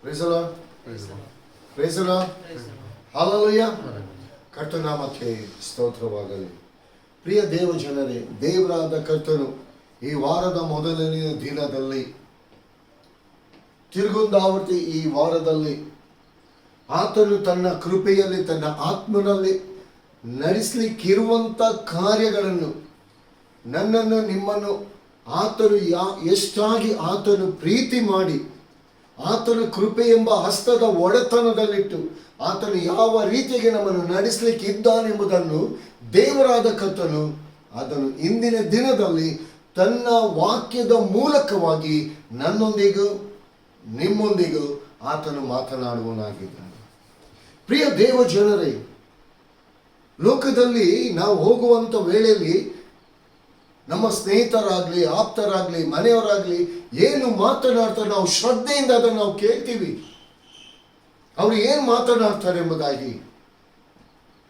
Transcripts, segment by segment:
Price the lord, praise the lord, hallelujah. ಕರ್ತನಾಮಕ್ಕೆ ಸ್ತೋತ್ರವಾಗಲಿ. ಪ್ರಿಯ ದೇವ ಜನರೇ, ದೇವರಾದ ಕರ್ತನು ಈ ವಾರದ ಮೊದಲನೆಯ ದಿನದಲ್ಲಿ ತಿರುಗುಂದಾವರ್ತಿ ಈ ವಾರದಲ್ಲಿ ಆತನು ತನ್ನ ಕೃಪೆಯಲ್ಲಿ ತನ್ನ ಆತ್ಮನಲ್ಲಿ ನಡೆಸಲಿಕ್ಕಿರುವಂಥ ಕಾರ್ಯಗಳನ್ನು ನನ್ನನ್ನು ನಿಮ್ಮನ್ನು ಆತನು ಎಷ್ಟಾಗಿ ಆತನು ಪ್ರೀತಿ ಮಾಡಿ ಆತನ ಕೃಪೆ ಎಂಬ ಹಸ್ತದ ಒಡೆತನದಲ್ಲಿಟ್ಟು ಆತನು ಯಾವ ರೀತಿಗೆ ನಮ್ಮನ್ನು ನಡೆಸಲಿಕ್ಕಿದ್ದಾನೆಂಬುದನ್ನು ದೇವರಾದ ಕರ್ತನು ಅದನ್ನು ಇಂದಿನ ದಿನದಲ್ಲಿ ತನ್ನ ವಾಕ್ಯದ ಮೂಲಕವಾಗಿ ನನ್ನೊಂದಿಗೂ ನಿಮ್ಮೊಂದಿಗೂ ಆತನು ಮಾತನಾಡುವನಾಗಿದ್ದಾನೆ. ಪ್ರಿಯ ದೇವ ಜನರೇ, ಲೋಕದಲ್ಲಿ ನಾವು ಹೋಗುವಂಥ ವೇಳೆಯಲ್ಲಿ ನಮ್ಮ ಸ್ನೇಹಿತರಾಗಲಿ ಆಪ್ತರಾಗಲಿ ಮನೆಯವರಾಗಲಿ ಏನು ಮಾತನಾಡ್ತಾರೆ ನಾವು ಶ್ರದ್ಧೆಯಿಂದ ಅದನ್ನು ನಾವು ಕೇಳ್ತೀವಿ. ಅವರು ಏನು ಮಾತನಾಡ್ತಾರೆ ಎಂಬುದಾಗಿ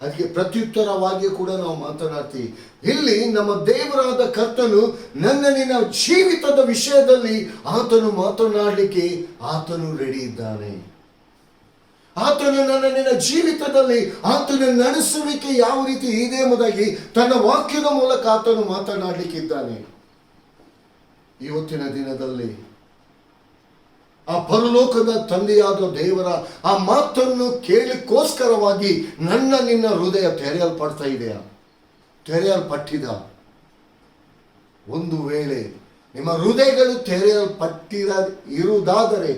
ಅದಕ್ಕೆ ಪ್ರತ್ಯುತ್ತರವಾಗಿ ಕೂಡ ನಾವು ಮಾತನಾಡ್ತೀವಿ. ಇಲ್ಲಿ ನಮ್ಮ ದೇವರಾದ ಕರ್ತನು ನನ್ನ ನಿನ್ನ ಜೀವಿತದ ವಿಷಯದಲ್ಲಿ ಆತನು ಮಾತನಾಡಲಿಕ್ಕೆ ಆತನು ರೆಡಿ ಇದ್ದಾನೆ. ಆತನು ನನ್ನ ನಿನ್ನ ಜೀವಿತದಲ್ಲಿ ಆತನ ನಡೆಸುವಿಕೆ ಯಾವ ರೀತಿ ಇದೆ ಎಂಬುದಾಗಿ ತನ್ನ ವಾಕ್ಯದ ಮೂಲಕ ಆತನು ಮಾತನಾಡಲಿಕ್ಕಿದ್ದಾನೆ. ಇವತ್ತಿನ ದಿನದಲ್ಲಿ ಆ ಪರಲೋಕದ ತಂದೆಯಾದ ದೇವರ ಆ ಮಾತನ್ನು ಕೇಳಲಿಕ್ಕೋಸ್ಕರವಾಗಿ ನನ್ನ ನಿನ್ನ ಹೃದಯ ತೆರೆಯಲ್ಪಡ್ತಾ ಇದೆಯಾ? ತೆರೆಯಲ್ಪಟ್ಟಿದ? ಒಂದು ವೇಳೆ ನಿಮ್ಮ ಹೃದಯಗಳು ಇರುವುದಾದರೆ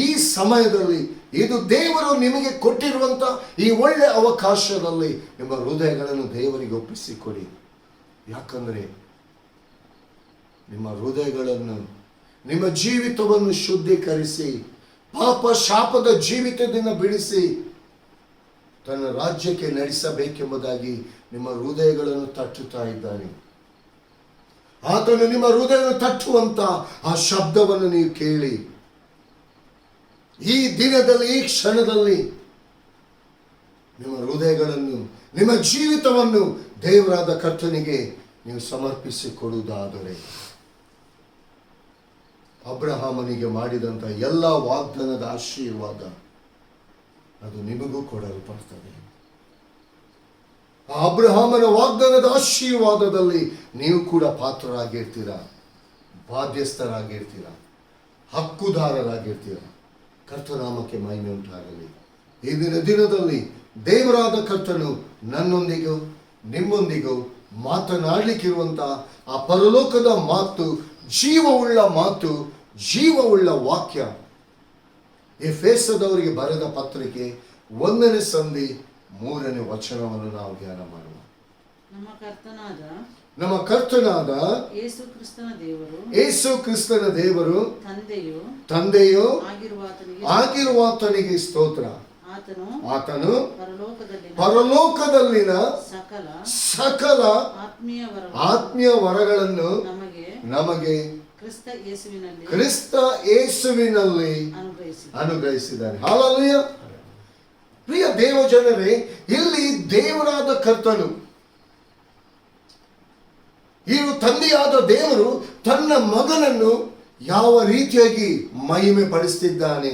ಈ ಸಮಯದಲ್ಲಿ ಇದು ದೇವರು ನಿಮಗೆ ಕೊಟ್ಟಿರುವಂತ ಈ ಒಳ್ಳೆ ಅವಕಾಶದಲ್ಲಿ ನಿಮ್ಮ ಹೃದಯಗಳನ್ನು ದೇವರಿಗೆ ಒಪ್ಪಿಸಿಕೊಡಿ. ಯಾಕಂದ್ರೆ ನಿಮ್ಮ ಹೃದಯಗಳನ್ನು ನಿಮ್ಮ ಜೀವಿತವನ್ನು ಶುದ್ಧೀಕರಿಸಿ ಪಾಪ ಶಾಪದ ಜೀವಿತದಿಂದ ಬಿಡಿಸಿ ತನ್ನ ರಾಜ್ಯಕ್ಕೆ ನಡೆಸಬೇಕೆಂಬುದಾಗಿ ನಿಮ್ಮ ಹೃದಯಗಳನ್ನು ತಟ್ಟುತ್ತಾ ಇದ್ದಾನೆ. ಆತನು ನಿಮ್ಮ ಹೃದಯವನ್ನು ತಟ್ಟುವಂತ ಆ ಶಬ್ದವನ್ನು ನೀವು ಕೇಳಿ ಈ ದಿನದಲ್ಲಿ ಈ ಕ್ಷಣದಲ್ಲಿ ನಿಮ್ಮ ಹೃದಯಗಳನ್ನು ನಿಮ್ಮ ಜೀವಿತವನ್ನು ದೇವರಾದ ಕರ್ತನಿಗೆ ನೀವು ಸಮರ್ಪಿಸಿಕೊಡುವುದಾದರೆ ಅಬ್ರಹಾಮನಿಗೆ ಮಾಡಿದಂಥ ಎಲ್ಲ ವಾಗ್ದಾನದ ಆಶೀರ್ವಾದ ಅದು ನಿಮಗೂ ಕೊಡಲ್ಪಡ್ತದೆ. ಆ ಅಬ್ರಹಾಮನ ವಾಗ್ದಾನದ ಆಶೀರ್ವಾದದಲ್ಲಿ ನೀವು ಕೂಡ ಪಾತ್ರರಾಗಿರ್ತೀರಾ, ಬಾಧ್ಯಸ್ಥರಾಗಿರ್ತೀರಾ, ಹಕ್ಕುದಾರರಾಗಿರ್ತೀರಾ. ಕರ್ತನಾಮಕ್ಕೆ ಮಹಿಮೆ ಉಂಟಾಗಲಿ. ಇಂದಿನ ದಿನದಲ್ಲಿ ದೇವರಾದ ಕರ್ತನು ನನ್ನೊಂದಿಗೂ ನಿಮ್ಮೊಂದಿಗೂ ಮಾತನಾಡಲಿಕ್ಕಿರುವಂಥ ಆ ಪರಲೋಕದ ಮಾತು, ಜೀವವುಳ್ಳ ಮಾತು, ಜೀವವುಳ್ಳ ವಾಕ್ಯ. ಎಫೆಸದವರಿಗೆ ಬರೆದ ಪತ್ರಿಕೆ 1ನೇ ಸಂಧಿ 3ನೇ ವಚನವನ್ನು ನಾವು ಧ್ಯಾನ ಮಾಡುವ. ನಮ್ಮ ಕರ್ತನಾದ ಯೇಸು ಕ್ರಿಸ್ತನ ದೇವರು ತಂದೆಯು ಆಗಿರುವಾತನಿಗೆ ಸ್ತೋತ್ರ. ಆತನು ಪರಲೋಕದಲ್ಲಿನ ಸಕಲ ಆತ್ಮೀಯ ವರಗಳನ್ನು ನಮಗೆ ಕ್ರಿಸ್ತ ಯೇಸುವಿನಲ್ಲಿ ಅನುಗ್ರಹಿಸಿದ್ದಾನೆ. ಹಲ್ಲೆಲೂಯಾ. ಪ್ರಿಯ ದೇವ ಜನರೇ, ಇಲ್ಲಿ ದೇವರಾದ ಕರ್ತನು, ಈ ತಂದೆಯಾದ ದೇವರು ತನ್ನ ಮಗನನ್ನು ಯಾವ ರೀತಿಯಾಗಿ ಮಹಿಮೆ ಪಡಿಸ್ತಿದ್ದಾನೆ.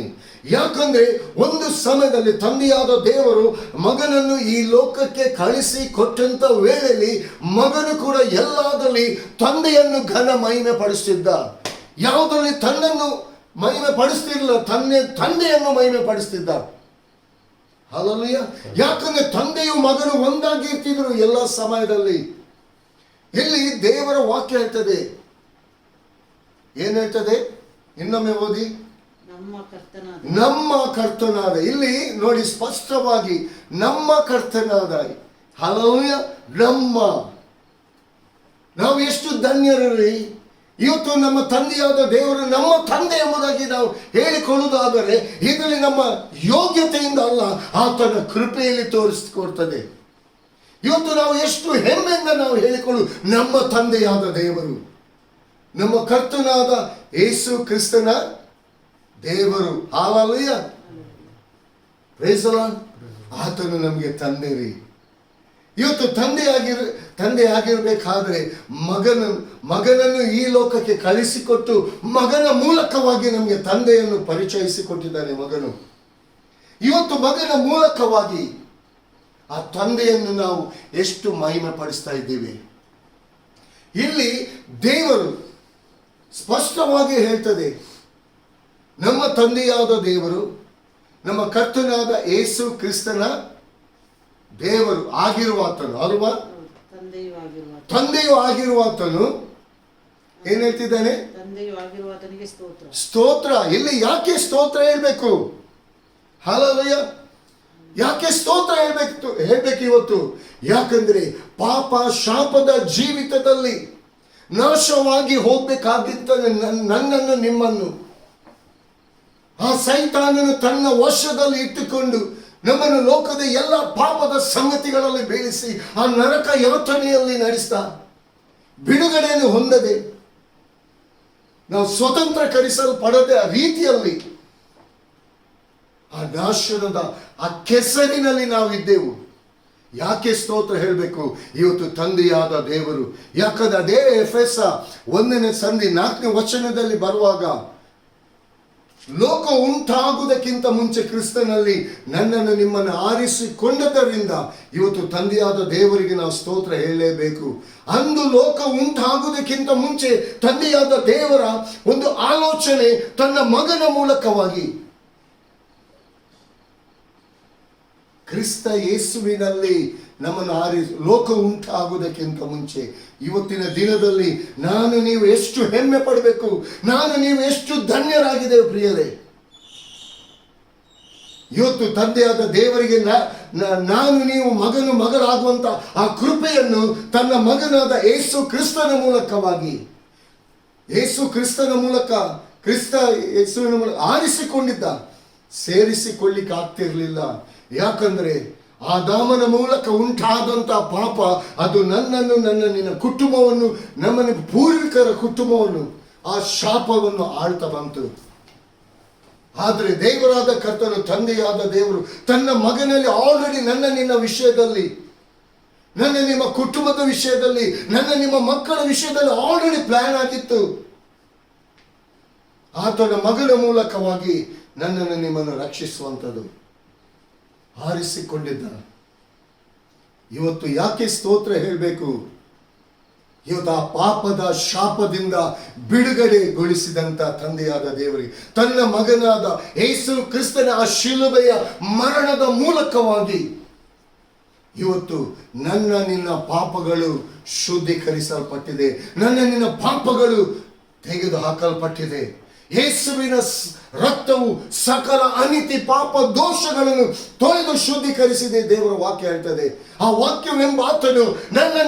ಯಾಕಂದ್ರೆ ಒಂದು ಸಮಯದಲ್ಲಿ ತಂದೆಯಾದ ದೇವರು ಮಗನನ್ನು ಈ ಲೋಕಕ್ಕೆ ಕಳಿಸಿ ಕೊಟ್ಟಂತ ವೇಳೆಯಲ್ಲಿ ಮಗನು ಕೂಡ ಎಲ್ಲದಲ್ಲಿ ತಂದೆಯನ್ನು ಘನ ಮಹಿಮೆ ಪಡಿಸ್ತಿದ್ದ. ಯಾವುದರಲ್ಲಿ ತನ್ನನ್ನು ಮಹಿಮೆ ಪಡಿಸ್ತಿರಲಿಲ್ಲ, ತಂದೆಯನ್ನು ಮಹಿಮೆ ಪಡಿಸ್ತಿದ್ದ. ಹಲ್ಲೆಲೂಯಾ. ಯಾಕಂದ್ರೆ ತಂದೆಯು ಮಗನು ಒಂದಾಗಿರ್ತಿದ್ರು ಎಲ್ಲ ಸಮಯದಲ್ಲಿ. ಇಲ್ಲಿ ದೇವರ ವಾಕ್ಯ ಹೇಳ್ತದೆ, ಏನ್ ಹೇಳ್ತದೆ? ಇನ್ನೊಮ್ಮೆ ಓದಿ. ನಮ್ಮ ಕರ್ತನಾದ, ಇಲ್ಲಿ ನೋಡಿ ಸ್ಪಷ್ಟವಾಗಿ ನಮ್ಮ ಕರ್ತನಾದ. ಹಲ್ಲೆಲೂಯಾ. ನಾವು ಎಷ್ಟು ಧನ್ಯರಲ್ಲಿ. ಇವತ್ತು ನಮ್ಮ ತಂದೆಯಾದ ದೇವರು ನಮ್ಮ ತಂದೆ ಎಂಬುದಾಗಿ ನಾವು ಹೇಳಿಕೊಳ್ಳುವುದಾದರೆ ಇದರಲ್ಲಿ ನಮ್ಮ ಯೋಗ್ಯತೆಯಿಂದ ಅಲ್ಲ, ಆತನ ಕೃಪೆಯಲ್ಲಿ ತೋರಿಸಿಕೊಡ್ತದೆ. ಇವತ್ತು ನಾವು ಎಷ್ಟು ಹೆಮ್ಮೆಯಿಂದ ನಾವು ಹೇಳಿಕೊಳ್ಳು ನಮ್ಮ ತಂದೆಯಾದ ದೇವರು, ನಮ್ಮ ಕರ್ತನಾದ ಯೇಸು ಕ್ರಿಸ್ತನ ದೇವರು. ಹಲ್ಲೆಲೂಯಾ. Praise the Lord. ಆತನು ನಮಗೆ ತಂದೆ ರೀ. ಇವತ್ತು ತಂದೆ ಆಗಿರಬೇಕಾದ್ರೆ ಮಗನನ್ನು ಈ ಲೋಕಕ್ಕೆ ಕಳಿಸಿಕೊಟ್ಟು ಮಗನ ಮೂಲಕವಾಗಿ ನಮಗೆ ತಂದೆಯನ್ನು ಪರಿಚಯಿಸಿಕೊಟ್ಟಿದ್ದಾನೆ ಮಗನು. ಇವತ್ತು ಮಗನ ಮೂಲಕವಾಗಿ ಆ ತಂದೆಯನ್ನು ನಾವು ಎಷ್ಟು ಮಹಿಮೆ ಪಡಿಸ್ತಾ ಇದ್ದೀವಿ. ಇಲ್ಲಿ ದೇವರು ಸ್ಪಷ್ಟವಾಗಿ ಹೇಳ್ತದೆ, ನಮ್ಮ ತಂದೆಯಾದ ದೇವರು, ನಮ್ಮ ಕರ್ತನಾದ ಯೇಸು ಕ್ರಿಸ್ತನ ದೇವರು ಆಗಿರುವಾತನು ಅಲ್ವಾ, ತಂದೆಯೂ ಆಗಿರುವಾತನು ಏನ್ ಹೇಳ್ತಿದ್ದಾನೆ? ಸ್ತೋತ್ರ. ಇಲ್ಲಿ ಯಾಕೆ ಸ್ತೋತ್ರ ಹೇಳ್ಬೇಕು? ಹಲ್ಲೆಲೂಯಾ. ಯಾಕೆ ಸ್ತೋತ್ರ ಹೇಳ್ಬೇಕು ಇವತ್ತು? ಯಾಕಂದ್ರೆ ಪಾಪ ಶಾಪದ ಜೀವಿತದಲ್ಲಿ ನಾಶವಾಗಿ ಹೋಗ್ಬೇಕಾಗಿದ್ದ ನನ್ನನ್ನು ನಿಮ್ಮನ್ನು ಆ ಸೈತಾನನು ತನ್ನ ವಶದಲ್ಲಿ ಇಟ್ಟುಕೊಂಡು ನಮ್ಮನ್ನು ಲೋಕದ ಎಲ್ಲ ಪಾಪದ ಸಂಗತಿಗಳಲ್ಲಿ ಬೀಳಿಸಿ ಆ ನರಕ ಯಾತನೆಯಲ್ಲಿ ನಡೆಸ್ತಾ ಬಿಡುಗಡೆಯನ್ನು ಹೊಂದದೆ ನಾವು ಸ್ವತಂತ್ರಕರಿಸಲ್ಪಡದೆ ಆ ರೀತಿಯಲ್ಲಿ ಆ ನಾಶನದ ಆ ಕೆಸರಿನಲ್ಲಿ ನಾವಿದ್ದೆವು. ಯಾಕೆ ಸ್ತೋತ್ರ ಹೇಳಬೇಕು ಇವತ್ತು? ತಂದೆಯಾದ ದೇವರು. ಯಾಕಂದ್ರೆ ಅದೇ ಎಫೆಸ 1ನೇ ಸಂಧಿ 4ನೇ ವಚನದಲ್ಲಿ ಬರುವಾಗ, ಲೋಕ ಉಂಟಾಗುವುದಕ್ಕಿಂತ ಮುಂಚೆ ಕ್ರಿಸ್ತನಲ್ಲಿ ನನ್ನನ್ನು ನಿಮ್ಮನ್ನು ಆರಿಸಿಕೊಂಡದರಿಂದ ಇವತ್ತು ತಂದೆಯಾದ ದೇವರಿಗೆ ನಾವು ಸ್ತೋತ್ರ ಹೇಳಲೇಬೇಕು. ಅಂದು ಲೋಕ ಉಂಟಾಗುವುದಕ್ಕಿಂತ ಮುಂಚೆ ತಂದೆಯಾದ ದೇವರ ಒಂದು ಆಲೋಚನೆ ತನ್ನ ಮಗನ ಮೂಲಕವಾಗಿ ಕ್ರಿಸ್ತ ಯೇಸುವಿನಲ್ಲಿ ನಮ್ಮನ್ನು ಲೋಕ ಉಂಟಾಗುವುದಕ್ಕಿಂತ ಮುಂಚೆ ಇವತ್ತಿನ ದಿನದಲ್ಲಿ ನಾನು ನೀವು ಎಷ್ಟು ಹೆಮ್ಮೆ ಪಡಬೇಕು, ನಾನು ನೀವು ಎಷ್ಟು ಧನ್ಯರಾಗಿದ್ದೇವೆ ಪ್ರಿಯರೇ. ಇವತ್ತು ತಂದೆಯಾದ ದೇವರಿಗೆ ನಾನು ನೀವು ಮಗಳಾಗುವಂತ ಆ ಕೃಪೆಯನ್ನು ತನ್ನ ಮಗನಾದ ಯೇಸು ಕ್ರಿಸ್ತನ ಮೂಲಕವಾಗಿ ಕ್ರಿಸ್ತ ಯೇಸುವಿನ ಮೂಲಕ ಆರಿಸಿಕೊಂಡಿದ್ದ. ಸೇರಿಸಿಕೊಳ್ಳಿಕ್ಕೆ ಆಗ್ತಿರ್ಲಿಲ್ಲ. ಯಾಕಂದ್ರೆ ಆದಾಮನ ಮೂಲಕ ಉಂಟಾದಂತ ಪಾಪ ಅದು ನಿನ್ನ ಕುಟುಂಬವನ್ನು, ನಮ್ಮನ್ನ ಪೂರ್ವಿಕರ ಕುಟುಂಬವನ್ನು ಆ ಶಾಪವನ್ನು ಆಳ್ತಾ ಬಂತು. ಆದ್ರೆ ದೇವರಾದ ಕರ್ತನು, ತಂದೆಯಾದ ದೇವರು ತನ್ನ ಮಗನಲ್ಲಿ ಆಲ್ರೆಡಿ ನಿನ್ನ ವಿಷಯದಲ್ಲಿ, ನಿಮ್ಮ ಕುಟುಂಬದ ವಿಷಯದಲ್ಲಿ, ನಿಮ್ಮ ಮಕ್ಕಳ ವಿಷಯದಲ್ಲಿ ಆಲ್ರೆಡಿ ಪ್ಲಾನ್ ಆಗಿತ್ತು. ಆತನ ಮಗನ ಮೂಲಕವಾಗಿ ನನ್ನನ್ನು ನಿಮ್ಮನ್ನು ರಕ್ಷಿಸುವಂಥದ್ದು ಆರಿಸಿಕೊಂಡಿದ್ದ. ಇವತ್ತು ಯಾಕೆ ಸ್ತೋತ್ರ ಹೇಳಬೇಕು? ಇವತ್ತು ಆ ಪಾಪದ ಶಾಪದಿಂದ ಬಿಡುಗಡೆಗೊಳಿಸಿದಂತ ತಂದೆಯಾದ ದೇವರಿಗೆ ತನ್ನ ಮಗನಾದ ಯೇಸು ಕ್ರಿಸ್ತನ ಆ ಶಿಲುಬೆಯ ಮರಣದ ಮೂಲಕವಾಗಿ ಇವತ್ತು ನಿನ್ನ ಪಾಪಗಳು ಶುದ್ಧೀಕರಿಸಲ್ಪಟ್ಟಿದೆ, ನಿನ್ನ ಪಾಪಗಳು ತೆಗೆದು ಹಾಕಲ್ಪಟ್ಟಿದೆ. ಯೇಸುವಿನ ರಕ್ತವು ಸಕಲ ಅನೀತಿ ಪಾಪ ದೋಷಗಳನ್ನು ತೊಳೆದು ಶುದ್ಧೀಕರಿಸಿದೆ. ದೇವರ ವಾಕ್ಯ ಹೇಳ್ತದೆ. ಆ ವಾಕ್ಯವೆಂಬ ಆತನು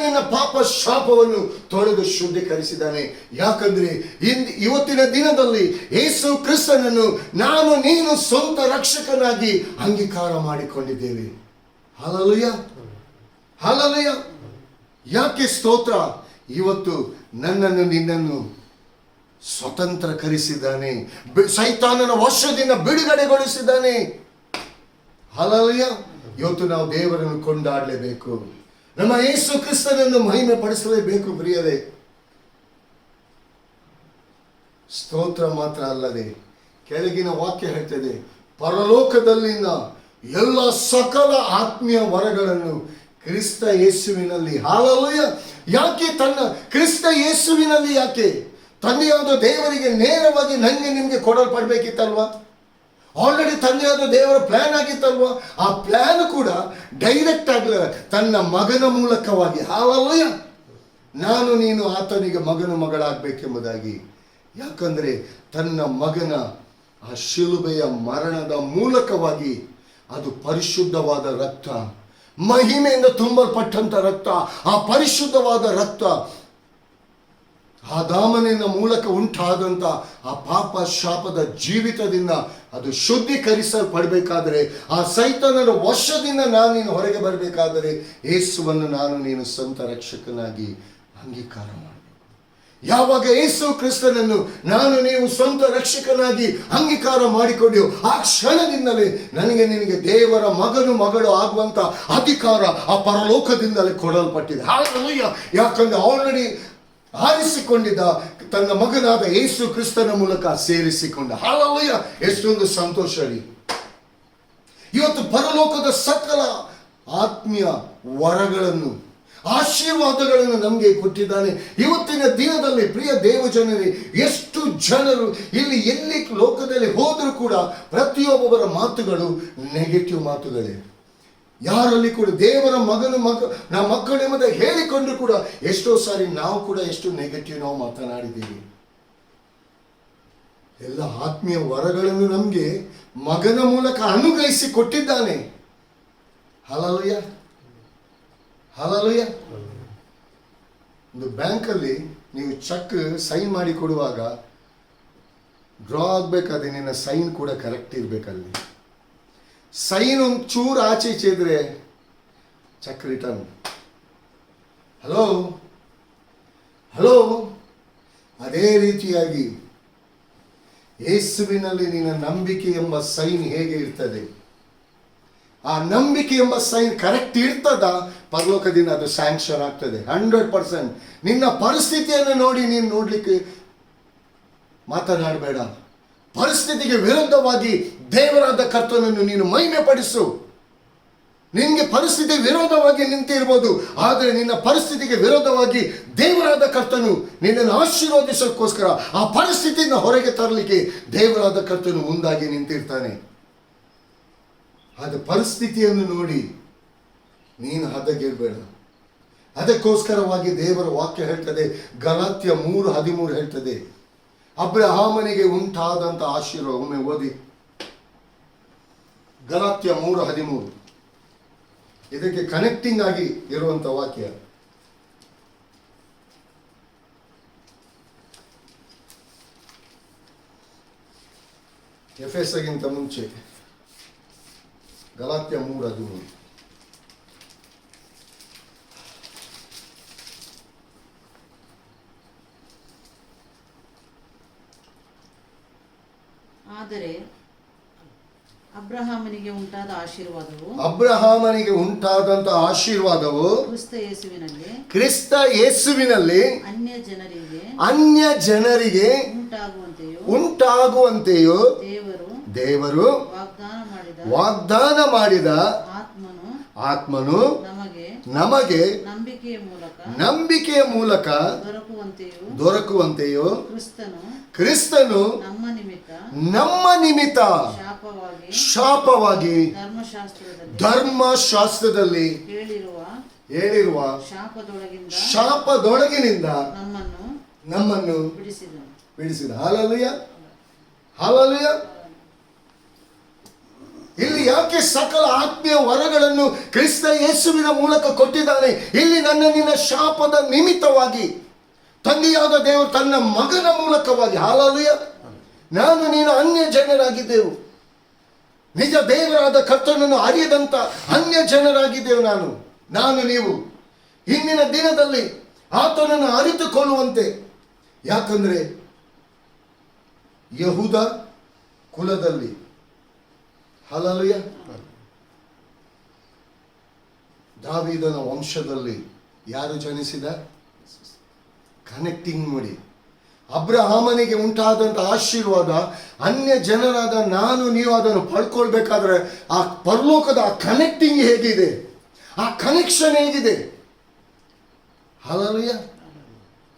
ನಿನ್ನ ಪಾಪ ಶಾಪವನ್ನು ತೊಳೆದು ಶುದ್ಧೀಕರಿಸಿದ್ದಾನೆ. ಯಾಕಂದ್ರೆ ಇವತ್ತಿನ ದಿನದಲ್ಲಿ ಯೇಸು ಕ್ರಿಸ್ತನನ್ನು ನೀನು ಸ್ವಂತ ರಕ್ಷಕನಾಗಿ ಅಂಗೀಕಾರ ಮಾಡಿಕೊಂಡಿದ್ದೇವೆ. Hallelujah, hallelujah. ಯಾಕೆ ಸ್ತೋತ್ರ? ಇವತ್ತು ನಿನ್ನನ್ನು ಸ್ವತಂತ್ರಕರಿಸಿದ್ದಾನೆ, ಸೈತಾನನ ವಶದಿಂದ ಬಿಡುಗಡೆಗೊಳಿಸಿದ್ದಾನೆ. ಹಲ್ಲೆಲೂಯಾ. ಇವತ್ತು ನಾವು ದೇವರನ್ನು ಕೊಂಡಾಡಲೇಬೇಕು, ನಮ್ಮ ಯೇಸು ಕ್ರಿಸ್ತನನ್ನು ಮಹಿಮೆ ಪಡಿಸಲೇಬೇಕು ಪ್ರಿಯರೇ. ಸ್ತೋತ್ರ ಮಾತ್ರ ಅಲ್ಲದೆ ಕೆಳಗಿನ ವಾಕ್ಯ ಹೇಳ್ತದೆ, ಪರಲೋಕದಲ್ಲಿನ ಎಲ್ಲ ಸಕಲ ಆತ್ಮೀಯ ವರಗಳನ್ನು ಕ್ರಿಸ್ತ ಯೇಸುವಿನಲ್ಲಿ. ಹಲ್ಲೆಲೂಯಾ. ಯಾಕೆ ಕ್ರಿಸ್ತ ಯೇಸುವಿನಲ್ಲಿ? ಯಾಕೆ ತಂದೆಯಾದ ದೇವರಿಗೆ ನೇರವಾಗಿ ನಿಮಗೆ ಕೊಡಲ್ಪಡಬೇಕಿತ್ತಲ್ವಾ? ಆಲ್ರೆಡಿ ತಂದೆಯಾದ ದೇವರ ಪ್ಲಾನ್ ಆಗಿತ್ತಲ್ವಾ? ಆ ಪ್ಲಾನ್ ಕೂಡ ಡೈರೆಕ್ಟ್ ಆಗಲಿಲ್ಲ, ತನ್ನ ಮಗನ ಮೂಲಕವಾಗಿ. ಹಲ್ಲೆಲೂಯಾ. ನೀನು ಆತನಿಗೆ ಮಗಳಾಗಬೇಕೆಂಬುದಾಗಿ. ಯಾಕಂದ್ರೆ ತನ್ನ ಮಗನ ಆ ಶಿಲುಬೆಯ ಮರಣದ ಮೂಲಕವಾಗಿ ಅದು ಪರಿಶುದ್ಧವಾದ ರಕ್ತ, ಮಹಿಮೆಯಿಂದ ತುಂಬಲ್ಪಟ್ಟಂತ ರಕ್ತ, ಆ ಪರಿಶುದ್ಧವಾದ ರಕ್ತ ಆದಾಮನಿನ ಮೂಲಕ ಉಂಟಾದಂತ ಆ ಪಾಪ ಶಾಪದ ಜೀವಿತದಿಂದ ಅದು ಶುದ್ಧೀಕರಿಸಲ್ಪಡಬೇಕಾದರೆ, ಆ ಸೈತಾನನ ವಶದಿಂದ ನೀನು ಹೊರಗೆ ಬರಬೇಕಾದರೆ ಯೇಸುವನ್ನು ನೀನು ಸ್ವಂತ ರಕ್ಷಕನಾಗಿ ಅಂಗೀಕಾರ ಮಾಡಬೇಕು. ಯಾವಾಗ ಯೇಸು ಕ್ರಿಸ್ತನನ್ನು ನಾನು ನೀವು ಸ್ವಂತ ರಕ್ಷಕನಾಗಿ ಅಂಗೀಕಾರ ಮಾಡಿಕೊಂಡೆವು, ಆ ಕ್ಷಣದಿಂದಲೇ ನನಗೆ ನಿನಗೆ ದೇವರ ಮಗನು ಮಗಳು ಆಗುವಂತ ಅಧಿಕಾರ ಆ ಪರಲೋಕದಿಂದಲೇ ಕೊಡಲ್ಪಟ್ಟಿದೆ. ಹಾಲೆಲೂಯಾ. ಯಾಕಂದ್ರೆ ಆಲ್ರೆಡಿ ಆರಿಸಿಕೊಂಡಿದ್ದ ತನ್ನ ಮಗನಾದ ಯೇಸು ಕ್ರಿಸ್ತನ ಮೂಲಕ ಸೇರಿಸಿಕೊಂಡ. ಹಾಲೆಲೂಯಾ. ಎಷ್ಟೊಂದು ಸಂತೋಷ ರೀ. ಇವತ್ತು ಪರಲೋಕದ ಸಕಲ ಆತ್ಮೀಯ ವರಗಳನ್ನು, ಆಶೀರ್ವಾದಗಳನ್ನು ನಮಗೆ ಕೊಟ್ಟಿದ್ದಾನೆ. ಇವತ್ತಿನ ದಿನದಲ್ಲಿ ಪ್ರಿಯ ದೇವಜನರೇ, ಎಷ್ಟು ಜನರು ಇಲ್ಲಿ ಎಲ್ಲಿ ಲೋಕದಲ್ಲಿ ಹೋದರೂ ಕೂಡ ಪ್ರತಿಯೊಬ್ಬರ ಮಾತುಗಳು ನೆಗೆಟಿವ್ ಮಾತುಗಳೇ. ಯಾರಲ್ಲಿ ಕೂಡ ದೇವರ ಮಕ್ಕಳೆಂಬುದ ಹೇಳಿಕೊಂಡು ಕೂಡ ಎಷ್ಟೋ ಸಾರಿ ನಾವು ಕೂಡ ಎಷ್ಟು ನೆಗೆಟಿವ್ ನಾವು ಮಾತನಾಡಿದ್ದೀವಿ. ಎಲ್ಲ ಆತ್ಮೀಯ ವರಗಳನ್ನು ನಮಗೆ ಮಗನ ಮೂಲಕ ಅನುಗ್ರಹಿಸಿ ಕೊಟ್ಟಿದ್ದಾನೆ. Hallelujah, hallelujah. ಒಂದು ಬ್ಯಾಂಕಲ್ಲಿ ನೀವು ಚೆಕ್ ಸೈನ್ ಮಾಡಿ ಕೊಡುವಾಗ ಡ್ರಾ ಆಗಬೇಕಾದ್ರೆ ನಿನ್ನ ಸೈನ್ ಕೂಡ ಕರೆಕ್ಟ್ ಇರಬೇಕಲ್ಲಿ. ಸೈನ್ ಒಂದು ಚೂರು ಆಚೆ ಈಚೆ ಇದ್ರೆ ಚೆಕ್ ರಿಟರ್ನ್. Hello hello. ಅದೇ ರೀತಿಯಾಗಿ ಯೇಸುವಿನಲ್ಲಿ ನಿನ್ನ ನಂಬಿಕೆ ಎಂಬ ಸೈನ್ ಹೇಗೆ ಇರ್ತದೆ, ಆ ನಂಬಿಕೆ ಎಂಬ ಸೈನ್ ಕರೆಕ್ಟ್ ಇರ್ತದ, ಪರಲೋಕದಿಂದ ಅದು ಸ್ಯಾಂಕ್ಷನ್ ಆಗ್ತದೆ 100%. ನಿನ್ನ ಪರಿಸ್ಥಿತಿಯನ್ನು ನೋಡಿ ನೀನು ನೋಡ್ಲಿಕ್ಕೆ ಮಾತನಾಡಬೇಡ. ಪರಿಸ್ಥಿತಿಗೆ ವಿರುದ್ಧವಾಗಿ ದೇವರಾದ ಕರ್ತನನ್ನು ನೀನು ಮಹಿಮೆ ಪಡಿಸು. ನಿನಗೆ ಪರಿಸ್ಥಿತಿ ವಿರೋಧವಾಗಿ ನಿಂತಿರ್ಬೋದು, ಆದರೆ ನಿನ್ನ ಪರಿಸ್ಥಿತಿಗೆ ವಿರೋಧವಾಗಿ ದೇವರಾದ ಕರ್ತನು ನಿನ್ನನ್ನು ಆಶೀರ್ವದಿಸೋಕ್ಕೋಸ್ಕರ ಆ ಪರಿಸ್ಥಿತಿಯನ್ನು ಹೊರಗೆ ತರಲಿಕ್ಕೆ ದೇವರಾದ ಕರ್ತನು ಮುಂದಾಗಿ ನಿಂತಿರ್ತಾನೆ. ಅದು ಪರಿಸ್ಥಿತಿಯನ್ನು ನೋಡಿ ನೀನು ಹದಗೆಡಬೇಡ. ಅದಕ್ಕೋಸ್ಕರವಾಗಿ ದೇವರ ವಾಕ್ಯ ಹೇಳ್ತದೆ, ಗಲಾತ್ಯ 3:13 ಹೇಳ್ತದೆ, ಅಬ್ರಹಾಮನಿಗೆ ಉಂಟಾದಂಥ ಆಶೀರ್ವಾದ. ಒಮ್ಮೆ ಓದಿ ಗಲಾತ್ಯ 3:13. ಇದಕ್ಕೆ ಕನೆಕ್ಟಿಂಗ್ ಆಗಿ ಇರುವಂತ ವಾಕ್ಯ. ಎಫೆಸಗಿಂತ ಮುಂಚೆ ಗಲಾತ್ಯ 3:13. ಆದರೆ ಅಬ್ರಹಾಮನಿಗೆ ಉಂಟಾದ ಆಶೀರ್ವಾದವು, ಅಬ್ರಹಾಮನಿಗೆ ಉಂಟಾದಂತ ಆಶೀರ್ವಾದವು ಕ್ರಿಸ್ತ ಯೇಸುವಿನಲ್ಲಿ ಅನ್ಯ ಜನರಿಗೆ ಉಂಟಾಗುವಂತೆಯೂ ದೇವರು ವಾಗ್ದಾನ ಮಾಡಿದ ಆತ್ಮನು ನಮಗೆ ನಂಬಿಕೆಯ ಮೂಲಕ ದೊರಕುವಂತೆಯೂ ಕ್ರಿಸ್ತನು ನಮ್ಮ ನಿಮಿತ್ತ ಶಾಪವಾಗಿ ಧರ್ಮಶಾಸ್ತ್ರದಲ್ಲಿ ಹೇಳಿರುವ ಶಾಪದೊಳಗಿನಿಂದ ನಮ್ಮನ್ನು ಬಿಡಿಸಿದ. Hallelujah, hallelujah. ಇಲ್ಲಿ ಯಾಕೆ ಸಕಲ ಆತ್ಮೀಯ ವರಗಳನ್ನು ಕ್ರಿಸ್ತ ಯೇಸುವಿನ ಮೂಲಕ ಕೊಟ್ಟಿದ್ದಾನೆ? ಇಲ್ಲಿ ನಿನ್ನ ಶಾಪದ ನಿಮಿತ್ತವಾಗಿ ತಂದೆಯಾದ ದೇವರು ತನ್ನ ಮಗನ ಮೂಲಕವಾಗಿ. ಹಲ್ಲೆಲೂಯಾ. ನಾನು ನೀನು ಅನ್ಯ ಜನರಾಗಿದ್ದೆವು, ನಿಜ ದೇವರಾದ ಕರ್ತನನ್ನು ಅರಿಯದಂತ ಅನ್ಯ ಜನರಾಗಿದ್ದೆವು. ನಾನು ನೀವು ಇಂದಿನ ದಿನದಲ್ಲಿ ಆತನನ್ನು ಅರಿತುಕೊಳ್ಳುವಂತೆ. ಯಾಕಂದ್ರೆ ಯಹೂದ ಕುಲದಲ್ಲಿ, ಹಲ್ಲೆಲೂಯಾ, ದಾವೀದನ ವಂಶದಲ್ಲಿ ಯಾರು ಜನಿಸಿದ? ಕನೆಕ್ಟಿಂಗ್ ನೋಡಿ. ಅಬ್ರಹಾಮನಿಗೆ ಉಂಟಾದಂಥ ಆಶೀರ್ವಾದ ಅನ್ಯ ಜನರಾದ ನಾನು ನೀವು ಅದನ್ನು ಪಡ್ಕೊಳ್ಬೇಕಾದ್ರೆ ಆ ಪರಲೋಕದ ಆ ಕನೆಕ್ಟಿಂಗ್ ಹೇಗಿದೆ, ಆ ಕನೆಕ್ಷನ್ ಹೇಗಿದೆ? ಹಲ್ಲೆಲೂಯಾ.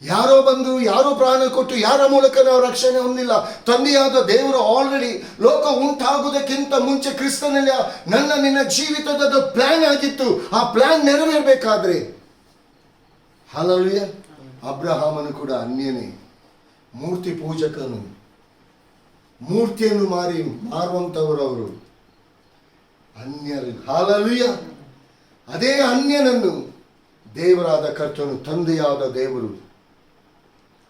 ಯಾರೋ ಬಂದು ಯಾರೋ ಪ್ರಾಣ ಕೊಟ್ಟು ಯಾರ ಮೂಲಕ ನಾವು ರಕ್ಷಣೆ ಹೊಂದಿಲ್ಲ. ತಂದೆಯಾದ ದೇವರು ಆಲ್ರೆಡಿ ಲೋಕ ಉಂಟಾಗುವುದಕ್ಕಿಂತ ಮುಂಚೆ ಕ್ರಿಸ್ತನಲ್ಲಿ ನಿನ್ನ ಜೀವಿತದ ಪ್ಲಾನ್ ಆಗಿತ್ತು. ಆ ಪ್ಲಾನ್ ನೆರವೇರಬೇಕಾದ್ರೆ, ಹಲ್ಲೆಲೂಯಾ, ಅಬ್ರಹಾಮನು ಕೂಡ ಅನ್ಯನೇ, ಮೂರ್ತಿ ಪೂಜಕನು, ಮೂರ್ತಿಯನ್ನು ಮಾರುವಂಥವರವರು ಅನ್ಯರು. ಹಲ್ಲೆಲೂಯಾ. ಅದೇ ಅನ್ಯನನ್ನು ದೇವರಾದ ಕರ್ತನು, ತಂದೆಯಾದ ದೇವರು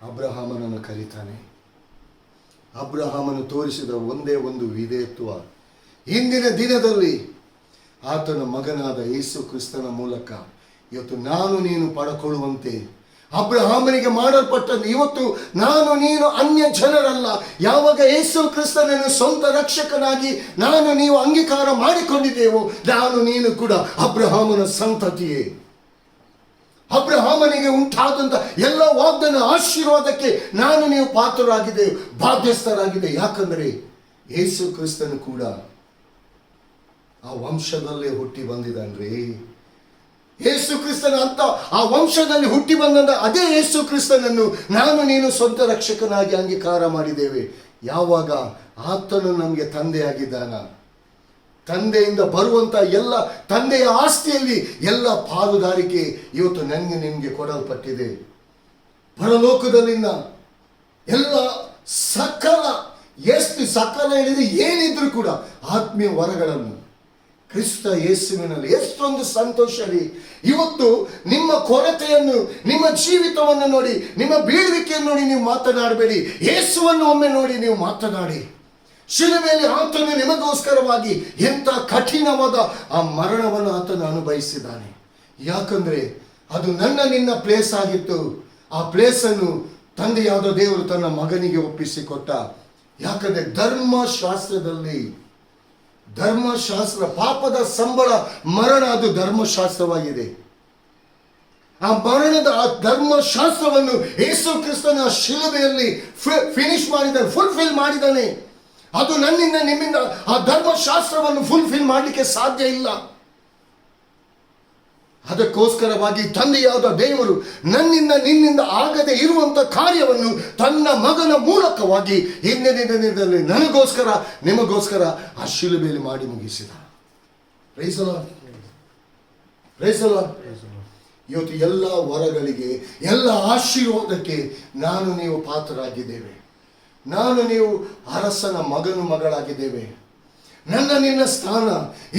ಅಬ್ರಹಾಮನನ್ನು ಕರೀತಾನೆ. ಅಬ್ರಹಾಮನು ತೋರಿಸಿದ ಒಂದೇ ಒಂದು ವಿಧೇಯತ್ವ ಇಂದಿನ ದಿನದಲ್ಲಿ ಆತನ ಮಗನಾದ ಯೇಸು ಕ್ರಿಸ್ತನ ಮೂಲಕ ಇವತ್ತು ನಾನು ನೀನು ಪಡ್ಕೊಳ್ಳುವಂತೆ ಅಬ್ರಹಾಮನಿಗೆ ಮಾಡಲ್ಪಟ್ಟದ್ದು. ಇವತ್ತು ನಾನು ನೀನು ಅನ್ಯ ಜನರಲ್ಲ. ಯಾವಾಗ ಯೇಸು ಕ್ರಿಸ್ತನನ್ನು ಸ್ವಂತ ರಕ್ಷಕನಾಗಿ ನಾನು ನೀವು ಅಂಗೀಕಾರ ಮಾಡಿಕೊಂಡಿದ್ದೇವೋ, ನಾನು ನೀನು ಕೂಡ ಅಬ್ರಹಾಮನ ಸಂತತಿಯೇ. ಅಬ್ರಹಾಮನಿಗೆ ಉಂಟಾದಂಥ ಎಲ್ಲ ವಾಗ್ದಾನ ಆಶೀರ್ವಾದಕ್ಕೆ ನಾನು ನೀವು ಪಾತ್ರರಾಗಿದ್ದೇವೆ, ಬಾಧ್ಯಸ್ಥರಾಗಿದೆ. ಯಾಕಂದರೆ ಯೇಸು ಕ್ರಿಸ್ತನು ಕೂಡ ಆ ವಂಶದಲ್ಲೇ ಹುಟ್ಟಿ ಬಂದಿದ್ದಾನ್ರಿ. ಯೇಸು ಕ್ರಿಸ್ತನ ಅಂತ ಆ ವಂಶದಲ್ಲಿ ಹುಟ್ಟಿ ಬಂದ ಅದೇ ಯೇಸು ಕ್ರಿಸ್ತನನ್ನು ನಾನು ನೀನು ಸ್ವಂತ ರಕ್ಷಕನಾಗಿ ಅಂಗೀಕಾರ ಮಾಡಿದ್ದೇವೆ. ಯಾವಾಗ ಆತನು ನಮಗೆ ತಂದೆಯಾಗಿದ್ದಾನ, ತಂದೆಯಿಂದ ಬರುವಂಥ ಎಲ್ಲ ತಂದೆಯ ಆಸ್ತಿಯಲ್ಲಿ ಎಲ್ಲ ಪಾಲುದಾರಿಕೆ ಇವತ್ತು ನನಗೆ ನಿಮಗೆ ಕೊಡಲ್ಪಟ್ಟಿದೆ. ಪರಲೋಕದಲ್ಲಿನ ಎಲ್ಲ ಸಕಲ, ಎಷ್ಟು ಸಕಲ ಹೇಳಿದ್ರೆ ಏನಿದ್ರು ಕೂಡ ಆತ್ಮೀಯ ವರಗಳನ್ನು ಕ್ರಿಸ್ತ ಯೇಸುವಿನಲ್ಲಿ ಎಷ್ಟೊಂದು ಸಂತೋಷ ರೀ. ಇವತ್ತು ನಿಮ್ಮ ಕೊರತೆಯನ್ನು, ನಿಮ್ಮ ಜೀವಿತವನ್ನು ನೋಡಿ, ನಿಮ್ಮ ಬೀಳುವಿಕೆಯನ್ನು ನೋಡಿ ನೀವು ಮಾತನಾಡಬೇಡಿ. ಯೇಸುವನ್ನು ಒಮ್ಮೆ ನೋಡಿ ನೀವು ಮಾತನಾಡಿ. ಶಿಲುಬೆಯಲ್ಲಿ ಆತನು ನಿಮಗೋಸ್ಕರವಾಗಿ ಎಂಥ ಕಠಿಣವಾದ ಆ ಮರಣವನ್ನು ಆತನು ಅನುಭವಿಸಿದ್ದಾನೆ. ಯಾಕಂದ್ರೆ ಅದು ನನ್ನ ನಿನ್ನ ಪ್ಲೇಸ್ ಆಗಿತ್ತು. ಆ ಪ್ಲೇಸನ್ನು ತಂದೆಯಾದ ದೇವರು ತನ್ನ ಮಗನಿಗೆ ಒಪ್ಪಿಸಿಕೊಟ್ಟ. ಯಾಕಂದ್ರೆ ಧರ್ಮಶಾಸ್ತ್ರ ಪಾಪದ ಸಂಬಳ ಮರಣ, ಅದು ಧರ್ಮಶಾಸ್ತ್ರವಾಗಿದೆ. ಆ ಮರಣದ ಆ ಧರ್ಮಶಾಸ್ತ್ರವನ್ನು ಯೇಸು ಕ್ರಿಸ್ತನ ಶಿಲುಬೆಯಲ್ಲಿ ಫಿನಿಶ್ ಮಾಡಿದ್ದಾನೆ, ಫುಲ್ಫಿಲ್ ಮಾಡಿದ್ದಾನೆ. ಅದು ನನ್ನಿಂದ ನಿಮ್ಮಿಂದ ಆ ಧರ್ಮಶಾಸ್ತ್ರವನ್ನು ಫುಲ್ಫಿಲ್ ಮಾಡಲಿಕ್ಕೆ ಸಾಧ್ಯ ಇಲ್ಲ. ಅದಕ್ಕೋಸ್ಕರವಾಗಿ ತಂದೆಯಾದ ದೇವರು ನನ್ನಿಂದ ನಿನ್ನಿಂದ ಆಗದೆ ಇರುವಂಥ ಕಾರ್ಯವನ್ನು ತನ್ನ ಮಗನ ಮೂಲಕವಾಗಿ ಹಿಂದಿನ ದಿನದಲ್ಲಿ ನನಗೋಸ್ಕರ ನಿಮಗೋಸ್ಕರ ಆ ಶಿಲುಬೆಯಲ್ಲಿ ಮಾಡಿ ಮುಗಿಸಿದ. Praise the lord. Praise the Lord. ಇವತ್ತು ಎಲ್ಲ ವರಗಳಿಗೆ, ಎಲ್ಲ ಆಶೀರ್ವಾದಕ್ಕೆ ನಾನು ನೀವು ಪಾತ್ರರಾಗಿದ್ದೇವೆ. ನಾನು ನೀವು ಅರಸನ ಮಗಳಾಗಿದ್ದೇವೆ. ನನ್ನ ನಿನ್ನ ಸ್ಥಾನ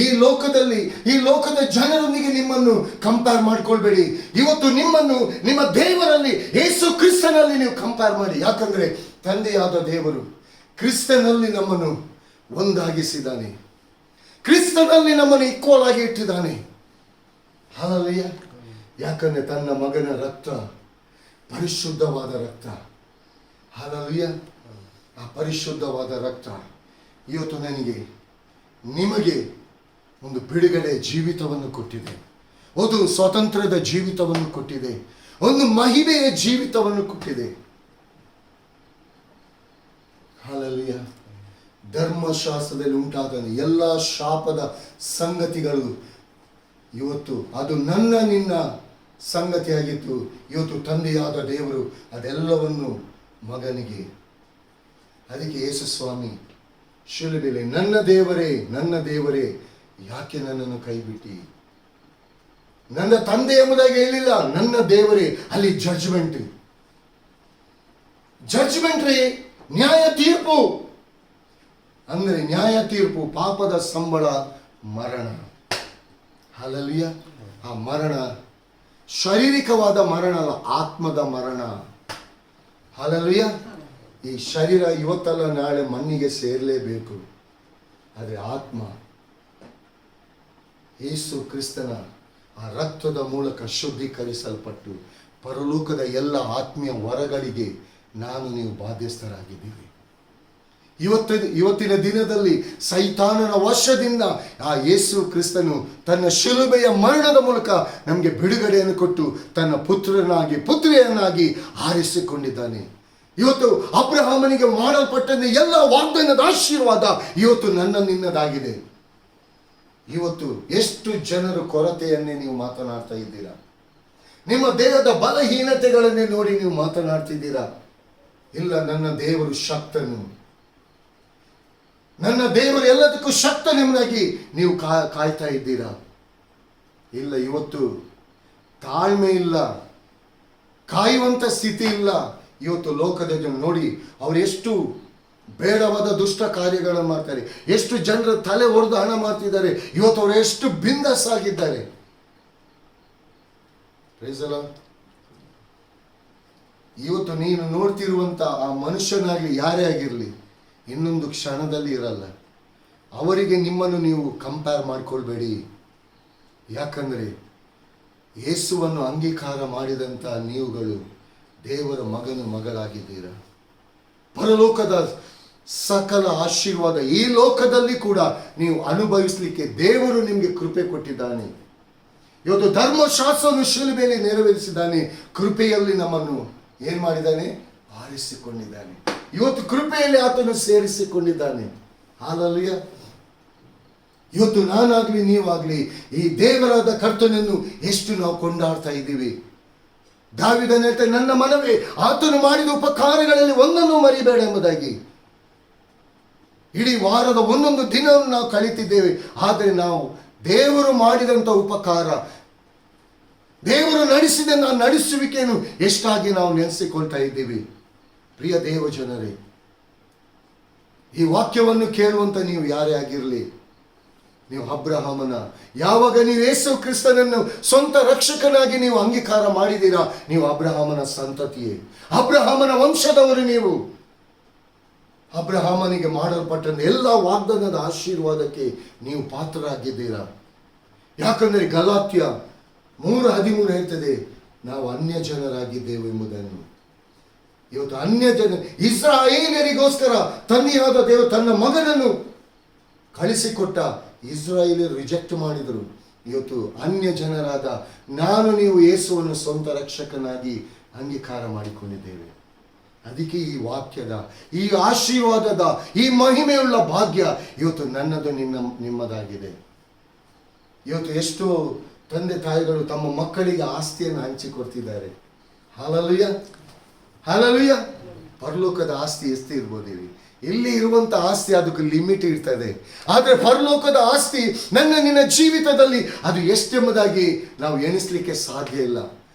ಈ ಲೋಕದಲ್ಲಿ, ಈ ಲೋಕದ ಜನರೊಂದಿಗೆ ನಿಮ್ಮನ್ನು ಕಂಪೇರ್ ಮಾಡ್ಕೊಳ್ಬೇಡಿ. ಇವತ್ತು ನಿಮ್ಮನ್ನು ನಿಮ್ಮ ದೇವರಲ್ಲಿ, ಯೇಸು ಕ್ರಿಸ್ತನಲ್ಲಿ ನೀವು ಕಂಪೇರ್ ಮಾಡಿ. ಯಾಕಂದ್ರೆ ತಂದೆಯಾದ ದೇವರು ಕ್ರಿಸ್ತನಲ್ಲಿ ನಮ್ಮನ್ನು ಒಂದಾಗಿಸಿದ್ದಾನೆ, ಕ್ರಿಸ್ತನಲ್ಲಿ ನಮ್ಮನ್ನು ಈಕ್ವಲ್ ಆಗಿ ಇಟ್ಟಿದ್ದಾನೆ. ಹಲ್ಲೆಲೂಯಾ. ಯಾಕಂದ್ರೆ ತನ್ನ ಮಗನ ರಕ್ತ ಪರಿಶುದ್ಧವಾದ ರಕ್ತ. ಹಲ್ಲೆಲೂಯಾ. ಆ ಪರಿಶುದ್ಧವಾದ ರಕ್ತ ಇವತ್ತು ನನಗೆ ನಿಮಗೆ ಒಂದು ಬಿಡುಗಡೆ ಜೀವಿತವನ್ನು ಕೊಟ್ಟಿದೆ, ಒಂದು ಸ್ವಾತಂತ್ರ್ಯದ ಜೀವಿತವನ್ನು ಕೊಟ್ಟಿದೆ, ಒಂದು ಮಹಿಮೆಯ ಜೀವಿತವನ್ನು ಕೊಟ್ಟಿದೆ. ಹಲ್ಲೆಲೂಯಾ. ಧರ್ಮಶಾಸ್ತ್ರದಲ್ಲಿ ಉಂಟಾದ ಎಲ್ಲ ಶಾಪದ ಸಂಗತಿಗಳು ಇವತ್ತು ಅದು ನನ್ನ ನಿನ್ನ ಸಂಗತಿಯಾಗಿತ್ತು. ಇವತ್ತು ತಂದೆಯಾದ ದೇವರು ಅದೆಲ್ಲವನ್ನು ಮಗನಿಗೆ. ಅದಕ್ಕೆ ಯೇಸು ಸ್ವಾಮಿ ಶಿಲುಬೆಯಲ್ಲಿ ನನ್ನ ದೇವರೇ ಯಾಕೆ ನನ್ನನ್ನು ಕೈಬಿಟ್ಟಿ? ನನ್ನ ತಂದೆ ಎಂಬುದಾಗಿ ಹೇಳಿಲ್ಲ, ನನ್ನ ದೇವರೇ. ಅಲ್ಲಿ ಜಡ್ಜ್ಮೆಂಟ್ ರೀ, ನ್ಯಾಯ ತೀರ್ಪು. ಅಂದರೆ ನ್ಯಾಯ ತೀರ್ಪು, ಪಾಪದ ಸಂಬಳ ಮರಣ. ಹಲ್ಲೆಲೂಯಾ. ಆ ಮರಣ ಶಾರೀರಿಕವಾದ ಮರಣ ಅಲ್ಲ, ಆತ್ಮದ ಮರಣ. ಹಲ್ಲೆಲೂಯಾ. ಈ ಶರೀರ ಇವತ್ತಲ್ಲ ನಾಳೆ ಮಣ್ಣಿಗೆ ಸೇರಲೇಬೇಕು. ಆದರೆ ಆತ್ಮ ಯೇಸು ಕ್ರಿಸ್ತನ ಆ ರಕ್ತದ ಮೂಲಕ ಶುದ್ಧೀಕರಿಸಲ್ಪಟ್ಟು ಪರಲೋಕದ ಎಲ್ಲ ಆತ್ಮೀಯ ವರಗಳಿಗೆ ನಾನು ನೀವು ಬಾಧ್ಯಸ್ಥರಾಗಿದ್ದೀವಿ. ಇವತ್ತಿನ ದಿನದಲ್ಲಿ ಸೈತಾನನ ವಶದಿಂದ ಆ ಯೇಸು ಕ್ರಿಸ್ತನು ತನ್ನ ಶಿಲುಬೆಯ ಮರಣದ ಮೂಲಕ ನಮಗೆ ಬಿಡುಗಡೆಯನ್ನು ಕೊಟ್ಟು ತನ್ನ ಪುತ್ರಿಯನ್ನಾಗಿ ಆರಿಸಿಕೊಂಡಿದ್ದಾನೆ. ಇವತ್ತು ಅಬ್ರಹಾಮನಿಗೆ ಮಾಡಲ್ಪಟ್ಟಂತೆ ಎಲ್ಲ ವಾಗ್ದಾನದ ಆಶೀರ್ವಾದ ಇವತ್ತು ನನ್ನ ನಿನ್ನದಾಗಿದೆ. ಇವತ್ತು ಎಷ್ಟು ಜನರು ಕೊರತೆಯನ್ನೇ ನೀವು ಮಾತನಾಡ್ತಾ ಇದ್ದೀರಾ, ನಿಮ್ಮ ದೇಹದ ಬಲಹೀನತೆಗಳನ್ನೇ ನೋಡಿ ನೀವು ಮಾತನಾಡ್ತಿದ್ದೀರಾ. ಇಲ್ಲ, ನನ್ನ ದೇವರು ಶಕ್ತನು, ನನ್ನ ದೇವರು ಎಲ್ಲದಕ್ಕೂ ಶಕ್ತನೆಂಬುದಾಗಿ ನೀವು ಕಾಯ್ತಾ ಇದ್ದೀರಾ. ಇಲ್ಲ, ಇವತ್ತು ತಾಳ್ಮೆ ಇಲ್ಲ, ಕಾಯುವಂತ ಸ್ಥಿತಿ ಇಲ್ಲ. ಇವತ್ತು ಲೋಕದ ಜನ ನೋಡಿ, ಅವರು ಎಷ್ಟು ಬೇಡವಾದ ದುಷ್ಟ ಕಾರ್ಯಗಳನ್ನು ಮಾಡ್ತಾರೆ, ಎಷ್ಟು ಜನರ ತಲೆ ಹೊಡೆದು ಹಣ ಮಾಡ್ತಿದ್ದಾರೆ. ಇವತ್ತು ಅವರು ಎಷ್ಟು ಬಿಂದಾಸ್ ಆಗಿದ್ದಾರೆ. Praise the Lord. ಇವತ್ತು ನೀನು ನೋಡ್ತಿರುವಂತ ಆ ಮನುಷ್ಯನಾಗಲಿ ಯಾರೇ ಆಗಿರಲಿ, ಇನ್ನೊಂದು ಕ್ಷಣದಲ್ಲಿ ಇರಲ್ಲ. ಅವರಿಗೆ ನಿಮ್ಮನ್ನು ನೀವು ಕಂಪೇರ್ ಮಾಡ್ಕೊಳ್ಬೇಡಿ. ಯಾಕಂದ್ರೆ ಯೇಸುವನ್ನು ಅಂಗೀಕಾರ ಮಾಡಿದಂಥ ನೀವುಗಳು ದೇವರ ಮಗನು ಮಗಳಾಗಿದ್ದೀರಾ. ಪರಲೋಕದ ಸಕಲ ಆಶೀರ್ವಾದ ಈ ಲೋಕದಲ್ಲಿ ಕೂಡ ನೀವು ಅನುಭವಿಸಲಿಕ್ಕೆ ದೇವರು ನಿಮಗೆ ಕೃಪೆ ಕೊಟ್ಟಿದ್ದಾನೆ. ಇವತ್ತು ಧರ್ಮಶಾಸ್ತ್ರವನ್ನು ಶಿಲುಬೆಯಲ್ಲಿ ನೆರವೇರಿಸಿದ್ದಾನೆ. ಕೃಪೆಯಲ್ಲಿ ನಮ್ಮನ್ನು ಏನು ಮಾಡಿದ್ದಾನೆ? ಆರಿಸಿಕೊಂಡಿದ್ದಾನೆ. ಇವತ್ತು ಕೃಪೆಯಲ್ಲಿ ಆತನು ಸೇರಿಸಿಕೊಂಡಿದ್ದಾನೆ. ಹಾಲೆಲೂಯ. ಇವತ್ತು ನಾನಾಗ್ಲಿ ನೀವಾಗ್ಲಿ ಈ ದೇವರಾದ ಕರ್ತನನ್ನು ಎಷ್ಟು ನಾವು ಕೊಂಡಾಡ್ತಾ ಇದ್ದೀವಿ. ದಾವೀದನು ಹೇಳ್ತಾನೆ, ನನ್ನ ಮನವೇ ಆತನು ಮಾಡಿದ ಉಪಕಾರಗಳಲ್ಲಿ ಒಂದನ್ನು ಮರಿಬೇಡ ಎಂಬುದಾಗಿ. ಇಡೀ ವಾರದ ಒಂದೊಂದು ದಿನವನ್ನು ನಾವು ಕಳೀತಿದ್ದೇವೆ, ಆದರೆ ನಾವು ದೇವರು ಮಾಡಿದಂಥ ಉಪಕಾರ, ದೇವರು ನಡೆಸಿದ ನಡೆಸುವಿಕೆಯನ್ನು ಎಷ್ಟಾಗಿ ನಾವು ನೆನೆಸಿಕೊಳ್ತಾ ಇದ್ದೀವಿ. ಪ್ರಿಯ ದೇವ ಜನರೇ, ಈ ವಾಕ್ಯವನ್ನು ಕೇಳುವಂತ ನೀವು ಯಾರೇ ಆಗಿರಲಿ, ನೀವು ಅಬ್ರಹಾಮನ, ಯಾವಾಗ ನೀವು ಯೇಸು ಕ್ರಿಸ್ತನನ್ನು ಸ್ವಂತ ರಕ್ಷಕನಾಗಿ ನೀವು ಅಂಗೀಕಾರ ಮಾಡಿದ್ದೀರಾ, ನೀವು ಅಬ್ರಹಾಮನ ಸಂತತಿಯೇ, ಅಬ್ರಹಾಮನ ವಂಶದವರು. ನೀವು ಅಬ್ರಹಾಮನಿಗೆ ಮಾಡಲ್ಪಟ್ಟ ಎಲ್ಲ ವಾಗ್ದಾನದ ಆಶೀರ್ವಾದಕ್ಕೆ ನೀವು ಪಾತ್ರರಾಗಿದ್ದೀರಾ. ಯಾಕಂದರೆ ಗಲಾತ್ಯ 3:13 ಹೇಳ್ತದೆ, ನಾವು ಅನ್ಯ ಜನರಾಗಿದ್ದೇವೆ ಎಂಬುದನ್ನು. ಇವತ್ತು ಅನ್ಯ ಜನ, ಇಸ್ರಾಯೇಲರಿಗೋಸ್ಕರ ತಂದೆಯಾದ ದೇವರು ತನ್ನ ಮಗನನ್ನು ಕಳಿಸಿಕೊಟ್ಟ. ಇಸ್ರಾಯೇಲರು ರಿಜೆಕ್ಟ್ ಮಾಡಿದರು. ಇವತ್ತು ಅನ್ಯ ಜನರಾದ ನಾನು ನೀವು ಯೇಸುವನ್ನು ಸ್ವಂತ ರಕ್ಷಕನಾಗಿ ಅಂಗೀಕಾರ ಮಾಡಿಕೊಂಡಿದ್ದೇವೆ. ಅದಕ್ಕೆ ಈ ವಾಕ್ಯದ, ಈ ಆಶೀರ್ವಾದದ, ಈ ಮಹಿಮೆಯುಳ್ಳ ಭಾಗ್ಯ ಇವತ್ತು ನನ್ನದು, ನಿಮ್ಮದಾಗಿದೆ. ಇವತ್ತು ಎಷ್ಟೋ ತಂದೆ ತಾಯಿಗಳು ತಮ್ಮ ಮಕ್ಕಳಿಗೆ ಆಸ್ತಿಯನ್ನು ಹಂಚಿಕೊಡ್ತಿದ್ದಾರೆ. Hallelujah, hallelujah. ಪರಲೋಕದ ಆಸ್ತಿ ಎಷ್ಟು ಇರ್ಬೋದು? ಇಲ್ಲಿ ಇರುವಂತ ಆಸ್ತಿ ಅದಕ್ಕೆ ಲಿಮಿಟ್ ಇರ್ತದೆ. ಆದರೆ ಪರಲೋಕದ ಆಸ್ತಿ ನಿನ್ನ ಜೀವಿತದಲ್ಲಿ ಅದು ಎಷ್ಟೆಂಬುದಾಗಿ ನಾವು ಎಣಿಸ್ಲಿಕ್ಕೆ ಸಾಧ್ಯ ಇಲ್ಲ.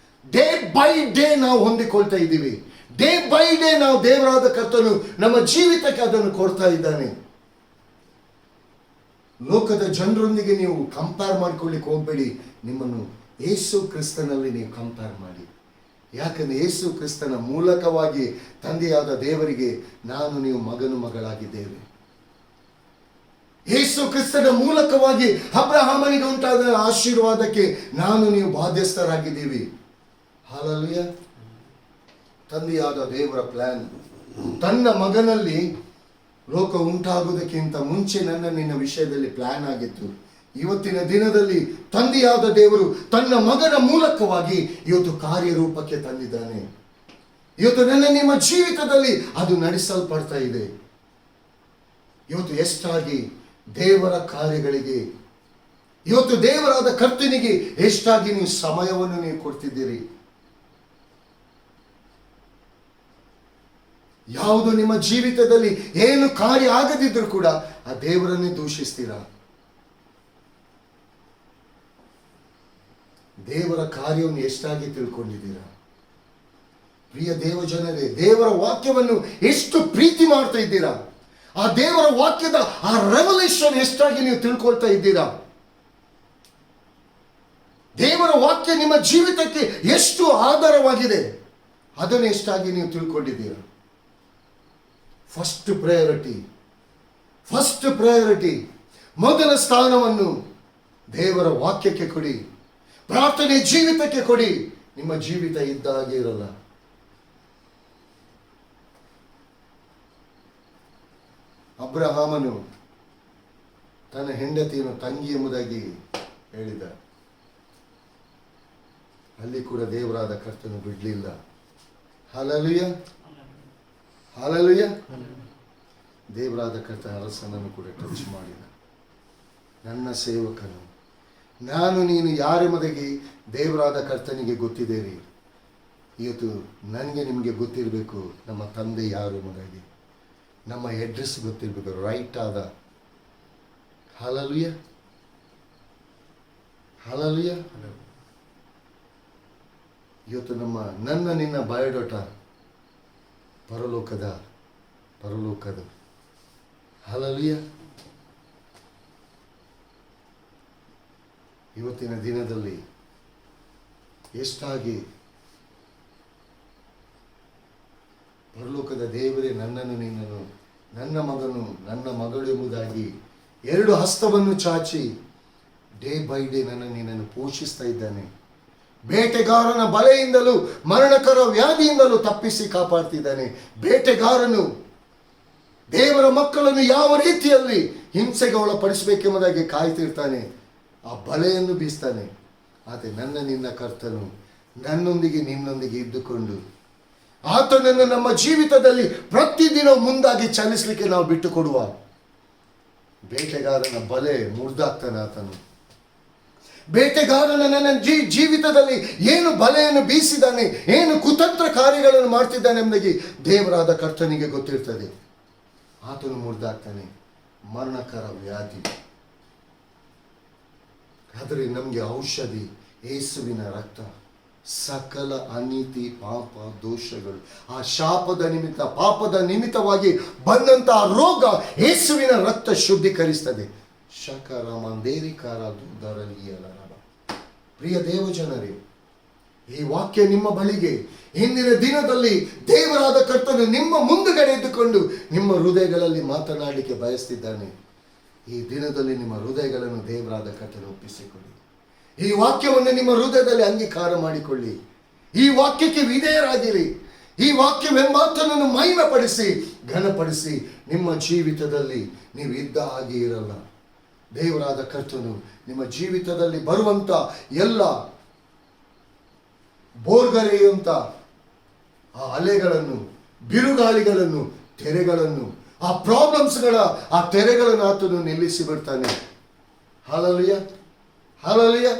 ಡೇ ಬೈ ಡೇ ನಾವು ಹೊಂದಿಕೊಳ್ತಾ ಇದ್ದೀವಿ. ಡೇ ಬೈ ಡೇ ನಾವು ದೇವರಾದ ಕರ್ತನು ನಮ್ಮ ಜೀವಿತಕ್ಕೆ ಅದನ್ನು ಕೊಡ್ತಾ ಇದ್ದಾನೆ. ಲೋಕದ ಜನರೊಂದಿಗೆ ನೀವು ಕಂಪೇರ್ ಮಾಡ್ಕೊಳ್ಳಿಕ್ಕೆ ಹೋಗ್ಬೇಡಿ. ನಿಮ್ಮನ್ನು ಯೇಸು ಕ್ರಿಸ್ತನಲ್ಲಿ ನೀವು ಕಂಪೇರ್ ಮಾಡಿ. ಯಾಕಂದ್ರೆ ಯೇಸು ಕ್ರಿಸ್ತನ ಮೂಲಕವಾಗಿ ತಂದೆಯಾದ ದೇವರಿಗೆ ನಾನು ನೀವು ಮಗನು ಮಗಳಾಗಿದ್ದೇವೆ. ಯೇಸು ಕ್ರಿಸ್ತನ ಮೂಲಕವಾಗಿ ಅಬ್ರಹಾಮನಿಗೆ ಉಂಟಾದ ಆಶೀರ್ವಾದಕ್ಕೆ ನಾನು ನೀವು ಬಾಧ್ಯಸ್ಥರಾಗಿದ್ದೀವಿ. ಹಾಲೆಲೂಯ. ತಂದೆಯಾದ ದೇವರ ಪ್ಲಾನ್, ತನ್ನ ಮಗನಲ್ಲಿ ಲೋಕ ಉಂಟಾಗುವುದಕ್ಕಿಂತ ಮುಂಚೆ ನಿನ್ನ ವಿಷಯದಲ್ಲಿ ಪ್ಲಾನ್ ಆಗಿತ್ತು. ಇವತ್ತಿನ ದಿನದಲ್ಲಿ ತಂದೆಯಾದ ದೇವರು ತನ್ನ ಮಗನ ಮೂಲಕವಾಗಿ ಇವತ್ತು ಕಾರ್ಯರೂಪಕ್ಕೆ ತಂದಿದ್ದಾನೆ. ಇವತ್ತು ನಿಮ್ಮ ಜೀವಿತದಲ್ಲಿ ಅದು ನಡೆಸಲ್ಪಡ್ತಾ ಇದೆ. ಇವತ್ತು ಎಷ್ಟಾಗಿ ದೇವರ ಕಾರ್ಯಗಳಿಗೆ, ಇವತ್ತು ದೇವರಾದ ಕರ್ತನಿಗೆ ಎಷ್ಟಾಗಿ ನೀವು ಸಮಯವನ್ನು ನೀವು ಕೊಡ್ತಿದ್ದೀರಿ. ಯಾವುದು ನಿಮ್ಮ ಜೀವಿತದಲ್ಲಿ ಏನು ಕಾರ್ಯ ಆಗದಿದ್ರೂ ಕೂಡ ಆ ದೇವರನ್ನೇ ದೂಷಿಸ್ತೀರಾ. ದೇವರ ಕಾರ್ಯವನ್ನು ಎಷ್ಟಾಗಿ ತಿಳ್ಕೊಂಡಿದ್ದೀರಾ. ಪ್ರಿಯ ದೇವ ಜನರೇ, ದೇವರ ವಾಕ್ಯವನ್ನು ಎಷ್ಟು ಪ್ರೀತಿ ಮಾಡ್ತಾ ಇದ್ದೀರಾ. ಆ ದೇವರ ವಾಕ್ಯದ ಆ ರೆವಲ್ಯೂಷನ್ ಎಷ್ಟಾಗಿ ನೀವು ತಿಳ್ಕೊಳ್ತಾ ಇದ್ದೀರಾ. ದೇವರ ವಾಕ್ಯ ನಿಮ್ಮ ಜೀವಿತಕ್ಕೆ ಎಷ್ಟು ಆಧಾರವಾಗಿದೆ, ಅದನ್ನು ಎಷ್ಟಾಗಿ ನೀವು ತಿಳ್ಕೊಂಡಿದ್ದೀರಾ. ಫಸ್ಟ್ ಪ್ರಯಾರಿಟಿ, ಮೊದಲ ಸ್ಥಾನವನ್ನು ದೇವರ ವಾಕ್ಯಕ್ಕೆ ಕೊಡಿ, ಪ್ರಾರ್ಥನೆ ಜೀವಿತಕ್ಕೆ ಕೊಡಿ. ನಿಮ್ಮ ಜೀವಿತ ಇದ್ದ ಹಾಗೆ ಇರಲ್ಲ. ಅಬ್ರಹಾಮನು ತನ್ನ ಹೆಂಡತಿಯನ್ನು ತಂಗಿ ಎಂಬುದಾಗಿ ಹೇಳಿದ. ಅಲ್ಲಿ ಕೂಡ ದೇವರಾದ ಕರ್ತನು ಬಿಡಲಿಲ್ಲ. Hallelujah, hallelujah. ದೇವರಾದ ಕರ್ತ ಅರಸನನ್ನು ಕೂಡ ಟಚ್ ಮಾಡಿದ. ನನ್ನ ಸೇವಕನು ನಾನು ನೀನು ಯಾರೆಂಬುದಾಗಿ ದೇವರಾದ ಕರ್ತನಿಗೆ ಗೊತ್ತಿದ್ದೇರಿ. ಇವತ್ತು ನನಗೆ ನಿಮಗೆ ಗೊತ್ತಿರಬೇಕು ನಮ್ಮ ತಂದೆ ಯಾರು ಎಂಬುದಾಗಿ, ನಮ್ಮ ಅಡ್ರೆಸ್ ಗೊತ್ತಿರಬೇಕು, ರೈಟ್ ಆದ. Hallelujah, hallelujah. ಇವತ್ತು ನನ್ನ ನಿನ್ನ ಬಯೋಡಾಟ ಪರಲೋಕದ. ಹಲ್ಲೆಲೂಯಾ. ಇವತ್ತಿನ ದಿನದಲ್ಲಿ ಎಷ್ಟಾಗಿ ಪರಲೋಕದ ದೇವರೇ ನನ್ನನ್ನು ನಿನ್ನನ್ನು, ನನ್ನ ಮಗನು ನನ್ನ ಮಗಳು ಎಂಬುದಾಗಿ ಎರಡು ಹಸ್ತವನ್ನು ಚಾಚಿ ಡೇ ಬೈ ಡೇ ನಿನ್ನನ್ನು ಪೋಷಿಸ್ತಾ ಇದ್ದಾನೆ. ಬೇಟೆಗಾರನ ಬಲೆಯಿಂದಲೂ ಮರಣಕರ ವ್ಯಾಧಿಯಿಂದಲೂ ತಪ್ಪಿಸಿ ಕಾಪಾಡ್ತಿದ್ದಾನೆ. ಬೇಟೆಗಾರನು ದೇವರ ಮಕ್ಕಳನ್ನು ಯಾವ ರೀತಿಯಲ್ಲಿ ಹಿಂಸೆಗೆ ಒಳಪಡಿಸಬೇಕೆಂಬುದಾಗಿ ಕಾಯ್ತಿರ್ತಾನೆ. ಆ ಬಲೆಯನ್ನು ಬೀಸ್ತಾನೆ. ಆದರೆ ನಿನ್ನ ಕರ್ತನು ನನ್ನೊಂದಿಗೆ ನಿನ್ನೊಂದಿಗೆ ಇದ್ದುಕೊಂಡು ಆತನನ್ನು ನಮ್ಮ ಜೀವಿತದಲ್ಲಿ ಪ್ರತಿದಿನ ಮುಂದಾಗಿ ಚಲಿಸಲಿಕ್ಕೆ ನಾವು ಬಿಟ್ಟು ಕೊಡುವ. ಬೇಟೆಗಾರನ ಬಲೆ ಮುರಿದಾಗ್ತಾನೆ ಆತನು. ಬೇಟೆಗಾರನ ನನ್ನ ಜೀವಿತದಲ್ಲಿ ಏನು ಬಲೆಯನ್ನು ಬೀಸಿದ್ದಾನೆ, ಏನು ಕುತಂತ್ರ ಕಾರ್ಯಗಳನ್ನು ಮಾಡ್ತಿದ್ದಾನೆ ಎಂಬುದಾಗಿ ದೇವರಾದ ಕರ್ತನಿಗೆ ಗೊತ್ತಿರ್ತದೆ. ಆತನು ಮುರಿದಾಗ್ತಾನೆ. ಮರಣಕರ ವ್ಯಾಧಿ, ಆದರೆ ನಮಗೆ ಔಷಧಿ ಯೇಸುವಿನ ರಕ್ತ. ಸಕಲ ಅನೀತಿ, ಪಾಪ, ದೋಷಗಳು, ಆ ಶಾಪದ ನಿಮಿತ್ತ, ಪಾಪದ ನಿಮಿತ್ತವಾಗಿ ಬಂದಂತಹ ರೋಗ ಯೇಸುವಿನ ರಕ್ತ ಶುದ್ಧೀಕರಿಸ್ತದೆ. ಶಕರ ಮಂದೇರಿಕಾರ ದೂದರಲಿಯಲರಬ. ಪ್ರಿಯ ದೇವಜನರೇ, ಈ ವಾಕ್ಯ ನಿಮ್ಮ ಬಳಿಗೆ ಇಂದಿನ ದಿನದಲ್ಲಿ ದೇವರಾದ ಕರ್ತನು ನಿಮ್ಮ ಮುಂದುಗಡೆ ಇದ್ದುಕೊಂಡು ನಿಮ್ಮ ಹೃದಯಗಳಲ್ಲಿ ಮಾತನಾಡಲಿಕ್ಕೆ ಬಯಸ್ತಿದ್ದಾನೆ. ಈ ದಿನದಲ್ಲಿ ನಿಮ್ಮ ಹೃದಯಗಳನ್ನು ದೇವರಾದ ಕರ್ತನು ಒಪ್ಪಿಸಿಕೊಳ್ಳಿ. ಈ ವಾಕ್ಯವನ್ನು ನಿಮ್ಮ ಹೃದಯದಲ್ಲಿ ಅಂಗೀಕಾರ ಮಾಡಿಕೊಳ್ಳಿ. ಈ ವಾಕ್ಯಕ್ಕೆ ವಿಧೇಯರಾಗಿರಿ. ಈ ವಾಕ್ಯವೆಂಬಾತನನ್ನು ಮಹಿಮೆಪಡಿಸಿ ಘನಪಡಿಸಿ. ನಿಮ್ಮ ಜೀವಿತದಲ್ಲಿ ನೀವು ಇದ್ದ ಹಾಗೆ ಇರಲ್ಲ. ದೇವರಾದ ಕರ್ತನು ನಿಮ್ಮ ಜೀವಿತದಲ್ಲಿ ಬರುವಂತ ಎಲ್ಲ ಬೋರ್ಗರೆಯುವಂತ ಆ ಅಲೆಗಳನ್ನು, ಬಿರುಗಾಳಿಗಳನ್ನು, ತೆರೆಗಳನ್ನು, ಆ ಪ್ರಾಬ್ಲಮ್ಸ್ಗಳ ಆ ತೆರೆಗಳನ್ನು ಆತನು ನಿಲ್ಲಿಸಿ ಬಿಡ್ತಾನೆ. Hallelujah, hallelujah.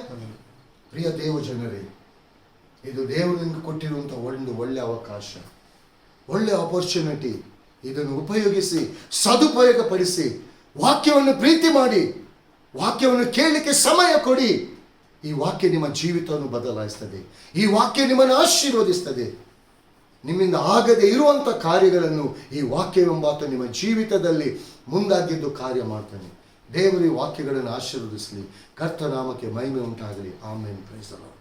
ಪ್ರಿಯ ದೇವ ಜನರೇ, ಇದು ದೇವರು ನಿಮಗೆ ಕೊಟ್ಟಿರುವಂಥ ಒಂದು ಒಳ್ಳೆ ಅವಕಾಶ, ಒಳ್ಳೆ ಆಪರ್ಚುನಿಟಿ. ಇದನ್ನು ಉಪಯೋಗಿಸಿ, ಸದುಪಯೋಗಪಡಿಸಿ, ವಾಕ್ಯವನ್ನು ಪ್ರೀತಿ ಮಾಡಿ, ವಾಕ್ಯವನ್ನು ಕೇಳಲಿಕ್ಕೆ ಸಮಯ ಕೊಡಿ. ಈ ವಾಕ್ಯ ನಿಮ್ಮ ಜೀವಿತವನ್ನು ಬದಲಾಯಿಸ್ತದೆ. ಈ ವಾಕ್ಯ ನಿಮ್ಮನ್ನು ಆಶೀರ್ವದಿಸ್ತದೆ. ನಿಮ್ಮಿಂದ ಆಗದೆ ಇರುವಂಥ ಕಾರ್ಯಗಳನ್ನು ಈ ವಾಕ್ಯವೆಂಬಾತ ನಿಮ್ಮ ಜೀವಿತದಲ್ಲಿ ಮುಂದಾಗಿದ್ದು ಕಾರ್ಯ ಮಾಡ್ತಾನೆ. ದೇವರು ಈ ವಾಕ್ಯಗಳನ್ನು ಆಶೀರ್ವದಿಸಲಿ. ಕರ್ತನಾಮಕ್ಕೆ ಮಹಿಮೆ ಉಂಟಾಗಲಿ. ಆಮೆನ್. Praise the lord.